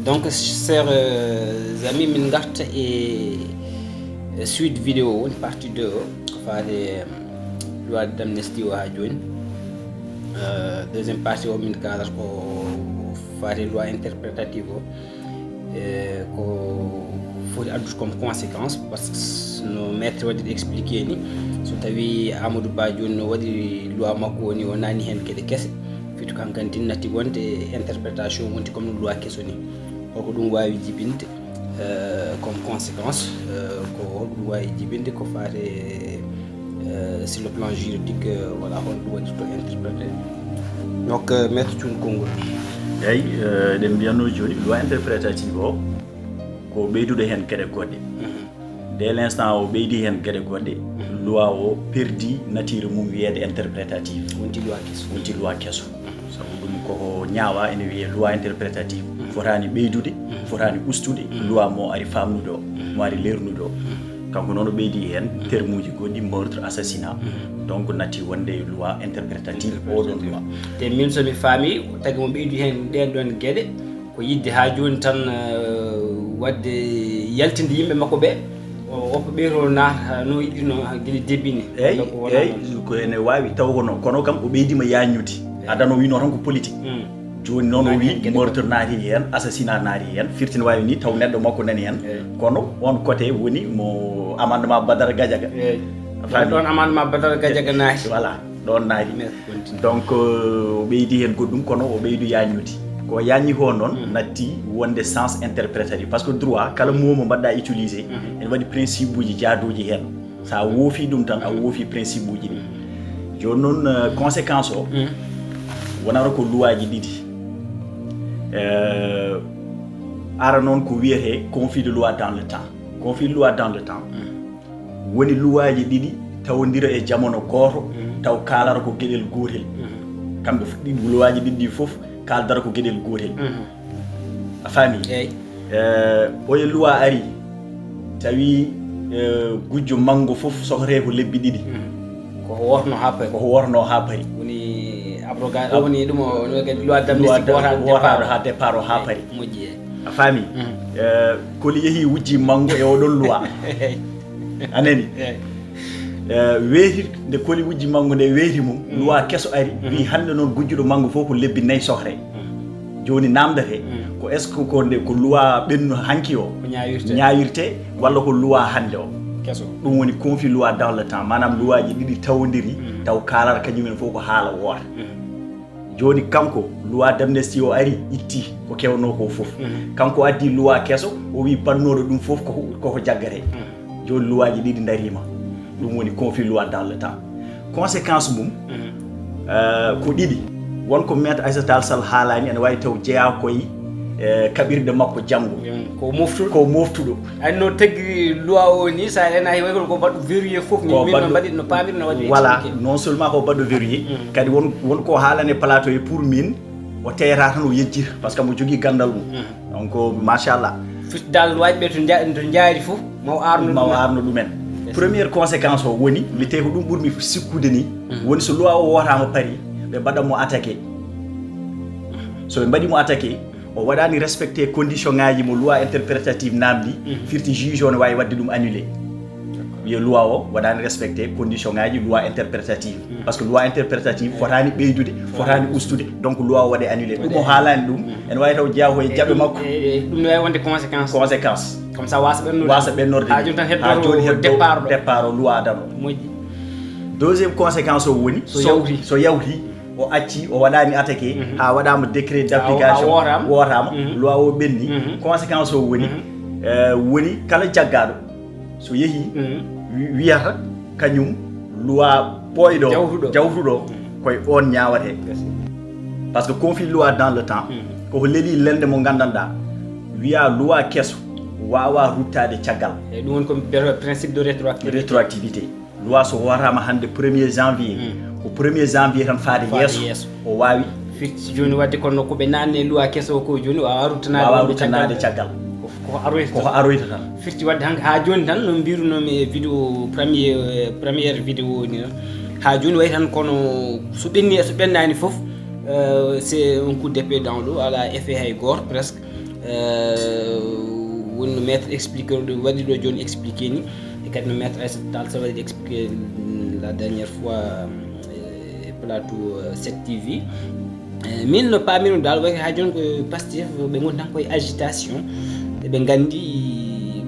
Donc, chers amis, min garta e suite vidéo une partie 2 faade loi d'amnistie o ha joni. Deuxième partie o min kadata ko faade loi interprétative o ko foti addude comme conséquence parce que no maître waɗi expliqué ni so tawi Amadou Ba joni no waɗi loi makko woni o nani hen gueɗe kesse fitu kankan tinnati wonde interprétation wonti comme no loi kesso ni holko ɗum wawi jibinde comme conséquence ko holko ɗum wawi jibinde ko fate sur le plan juridique voilà holko waɗi to interprété donc maître Thioune Konngol eyyi eɗen mbiyatno joni loi interprétative o ko ɓeydude hen gueɗe goɗɗe dès l'instant o ɓeydi hen gueɗe goɗɗe loi o perdi nature mum wiyede interprétative wonti loi kesso sabu ɗum koko ñaawa ene wiye loi interprétative fotani ɓeydude fotani ustude loi mo ari famnude o mo ari lernude o kanko noon o ɓeydi hen terme uji goɗɗi meurtre assassinat donc natti wonde loi interprétative oɗon loi te min somi faami tagi mo ɓeydi hen ɗen ɗon gueɗe ko yidde ha joni tan wadde yaltinde yimɓe makko ɓe woppa ɓeyto naata no yiɗino guila debine eyyi ko ene wawi taw kono kam o ɓeydima yagnude adano wino tan ko politique joni noon o wi meurtre naati hen assassinat naati hen firtine wawi ni taw neɗɗo makko nani hen kono on côté woni mo amendement Badara Gadiaga ɗon amendement Badara Gadiaga naati voilà ɗon naati donc o ɓeydi hen goɗɗum kono o ɓeydu yagnude ko yanni ko noon natti wonde sens interprétatif par ce que droit kala momo mbaɗɗa utilisé ene waɗi principe uji jaaduji hen sa woofi ɗum tan a woofi principe uji ɗi joni noon conséquence o wonata ko loi ji ɗiɗi ara noon ko wiyete conflit de loi dans le temps conflit de loi dans le temps woni loi ji ɗiɗi tawodira e jamono goto taw kalata ko gueɗel gotel kamɓe ɗiɗi loi ji ɗiɗi foof kaldara ko gueɗel gotel a faami oye loi ari tawi gujjo manggo foof sohre ko lebbi ɗiɗi ko worno ha paari woni abrogation woni ɗum loi d'amnistie wotaɗo ha départ o ha paari a faami koli yeehi wujji manggo e oɗon loi anani weeti nde koli wujji manggo nde weeti mum loi kesso ari wi hande noon gujjuɗo manggo fof ko lebbi 4 sohre joni namdete ko est ce que ko nde ko loi ɓenno hanki o ñawirte walla ko loi hande o kesso ɗum woni conflit loi dans le temps manam loi ji ɗiɗi tawodiri taw kalata kañumen fof ko haala woota joni kanko loi d'amnistie o ari itti ko kewno ko fof kanko addi loi kesso o wi bannoɗo ɗum fof koko jaggate joni loi ji ɗiɗi darima ɗum woni conflit loi dans le temps conséquence mum ko ɗiɗi wonko maître Aissata Tall Sall haalani ene wawi taw jeeya koye kaɓirɗe makko janggo ko moftuɗo anno tagui loi o ni sa ena way ko baɗɗo verrouillé foof ni min no mbaɗi no pamir no waɗi voilà non seulement ko baɗɗo verrouillé kadi wonko haalane plateau e pour min o teyata tan o yejjita par ce que mo jogui gandal mum donc machallah fittidal waji ɓe to jaari foof maw arno ɗumen première conséquence o woni mi tawi ko ɗum ɓurmi sikkude ni woni so loi o wotama paari ɓe mbaɗanmo attaqué so ɓe mbaɗimo attaqué o waɗani respecté condition ngaji mo loi interprétative namdi firti juge o ne wawi wadde ɗum annulé wiye loi o waɗani respecté condition ngaji loi interprétative par ce que loi interprétative fotani ɓeydude fotani ustude donc loi o waɗe annulé ɗum o haalani ɗum ene wawi taw jeeya koye jaɓe makko ɗum ne wawi wonde conséquence comme ça wasa ɓennorde ha joni tan heddo départ o loi adano moƴƴi deuxième conséquence o woni so yawti o acci o waɗani attaqué ha waɗama décret d'application wotama loi o ɓenni conséquence o woni woni kala jaggaɗo so yeehi wiyata kañum loi ɓoyɗo jawtuɗo koye on ñawate par ce que conflit loi dans le temps koko leeli lende mo gandanɗa wiya loi kesso wawa ruttade caggal ɗum woni ko principe de rétroactivité loi so wotama hande 1er janvier ko 1er janvier tan faade yesso o wawi fitti joni wadde kono koɓe nanne loi kesso ko joni wawa ruttanade caggal koko aroyta tan fitti wadde hanke ha joni tan no mbirunomi e vidéo première vidéo ni ha joni wayi tan kono so ɓennani foof c'est un coup d'épée dans l'eau ala effet hay goto presque wonno maître expliquer waɗi ɗo joni expliqué ni e kadi no maître Aissata Tall Sall waɗi expliqué la dernière fois plateau 7TV min no pamirmi dal wayi ha joni ko Pastef ɓe goni tan koye agitation ɓe gandi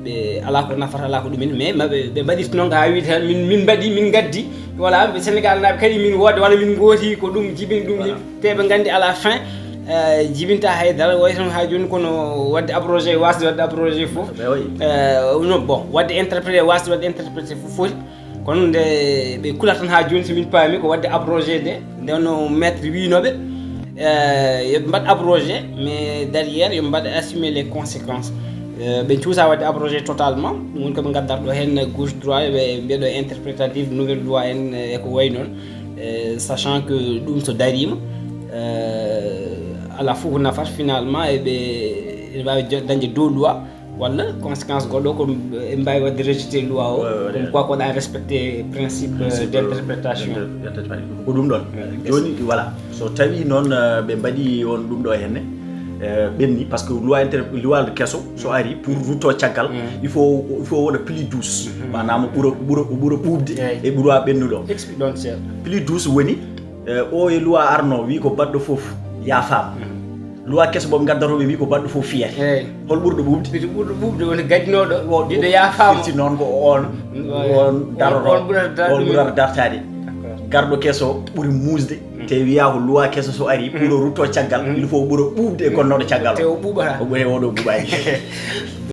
ɓe ala ko nafata ala ko ɗumen mais ɓe mbaɗi noon ha wi tan min mbaɗi min gaddi voilà Sénégal naɓe kadi min wodde walla min gooti ko ɗum jibini ɗum te ɓe gandi à la fin jibinta haydara way tan ha joni kono wadde abrogé wasde wadde abrogé foof non bon wadde interprété wasde wadde interprété fof foti kono nde ɓe kulata tan ha joni somin paami ko wadde abrogé de ndeno maître winoɓe yoɓe mbaɗ abrogé mais derrière yoɓe mbaɗa assumer les conséquences ɓe cuusa wadde abrogé totalement ɗum woni koɓe gaddata ɗo hen gauche droit ɓe mbiyaɗo interprétative nouvelle loi en eko way noon sachant que ɗum so darima ala fof ko nafata finalement eɓe mbawi dañde dow loi walla conséquence goɗɗo ko ɓe mbawi wadde rejeté loi o comme quoi koɗa respecté principe d' interprétation ko ɗum ɗon joni voilà so tawi noon ɓe mbaɗi on ɗum ɗo henne ɓenni par ce que loi kesso so ari pour rutto caggal il faut wona plus douce manama ɓuura ɓuubde e ɓuura ɓennuɗo explique ɗon seeɗa plus douce woni o e loi arno wi ko baɗɗo foof yafama loi kesso boɓe gaddatoɓe wi ko baɗɗo foof fiyete hol ɓurɗo ɓuubde ɓurɗo ɓuubde woni gaddinoɗo ɗiɗo yafama firti noon ko on daroɗo on ɓurata dartade garɗo kesso ɓuuri musde te wiya ko loi kesso so ari pour rutto caggal il faut ɓuura ɓuubde e gonnoɗo caggal o te o ɓuuɓata o ɓuuri oɗo ɓuuɓani